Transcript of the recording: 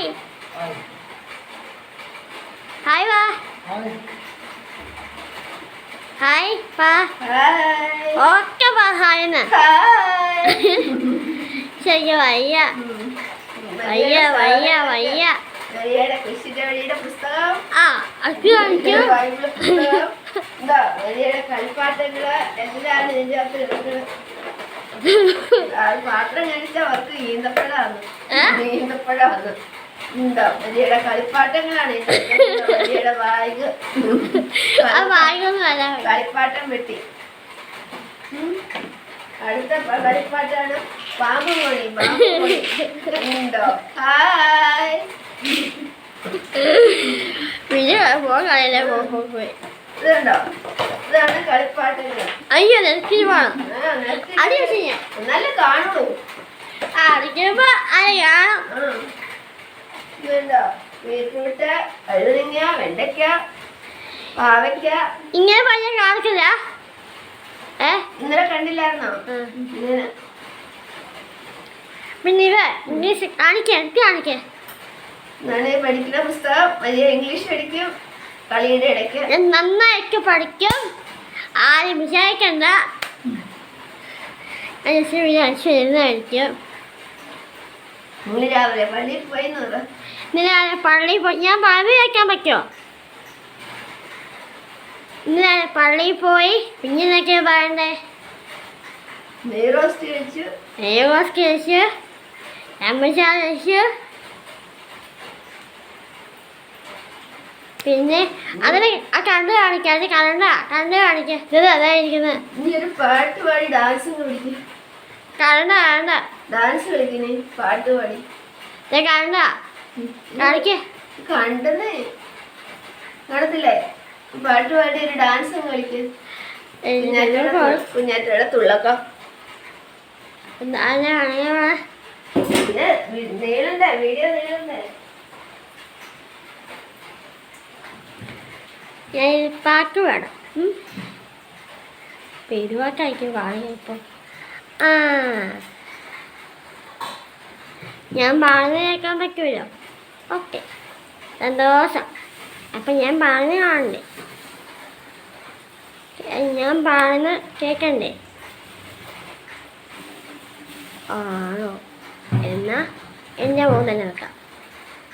hi hi വാ hi പാ okay പാ ഹായ് എന്നാ ശരി വയ്യ വയ്യ വയ്യ വയ്യ പുസ്തകം കളിപ്പാട്ടങ്ങള് എല്ലാം ഇതിനകത്ത് അത് പാത്രം കഴിച്ച അവർക്ക് ഈന്തപ്പഴാണ് എന്താ വലിയുടെ കളിപ്പാട്ടങ്ങളാണ് വലിയുടെ ബാഗ് കളിപ്പാട്ടം വെട്ടി അടുത്ത കളിപ്പാട്ടാണ് പാമ്പ് മണി ഉണ്ടോ ഹായ് ഇതുണ്ടോ ഇതാണ് കളിപ്പാട്ടങ്ങൾ അയ്യോ നെൽക്കിന് വേണം നല്ല കാണുള്ളൂ ഇതുണ്ടോ ബീറ്റ്റൂട്ട് വഴുതനങ്ങ വെണ്ടയ്ക്ക പാവയ്ക്ക ഇങ്ങനെ പറഞ്ഞ കാണിക്കില്ല ഇന്നലെ കണ്ടില്ലായിരുന്നോ ഇങ്ങനെ പിന്നെ ഇവ ഇംഗ്ലീഷ് കാണിക്കേ കാണിക്കേ ഞാൻ പഠിക്കുന്ന പുസ്തകം വലിയ ഇംഗ്ലീഷ് പഠിക്കും കളിയുടെ ഇടയ്ക്ക് നന്നായിട്ട് പഠിക്കും ആരും വിചാരിക്കണ്ട വിചാരിക്കും നിങ്ങൾ രാവിലെ പള്ളിയിൽ പോയി ഇന്നലെ പള്ളിയിൽ പോയി ഞാൻ പള്ളി വയ്ക്കാൻ പറ്റുമോ ഇന്നലെ പള്ളിയിൽ പോയി പിന്നെ എന്തൊക്കെയാ പറയണ്ടേ നെയ്റോസ്റ്റ് കഴിച്ചു അമ്മച്ചാർ കഴിച്ചു പിന്നെ അതിന് ആ കണ്ട് കാണിക്കാം അത് കണ്ട് കാണിക്കാം ഇത് അതായിരിക്കുന്നത് നീ ഒരു പാട്ട് പാടി ഡാൻസ് കളിക്കും കണ്ട ഡാൻസ് കളിക്കുന്നേ പാട്ട് പാടി കണ്ട കാണിക്കേ കണ്ടെന്നേ കാണത്തില്ലേ പാട്ട് പാടി ഒരു ഡാൻസ് കളിക്കും കുഞ്ഞാറ്റയുടെ തുള്ളക്കം നീളണ്ടേ വീഡിയോ നീളണ്ടേ പാട്ട് വേണം പെരുവാട്ടായിരിക്കും പാടുക ഇപ്പം ഞാൻ പാടുന്ന കേൾക്കാൻ പറ്റുമല്ലോ ഓക്കെ സന്തോഷം അപ്പം ഞാൻ പാടുന്ന കാണണ്ടേ ഞാൻ പാടുന്ന കേൾക്കണ്ടേ ആണോ എന്നാ എൻ്റെ മോൻ തന്നെ വെക്കാം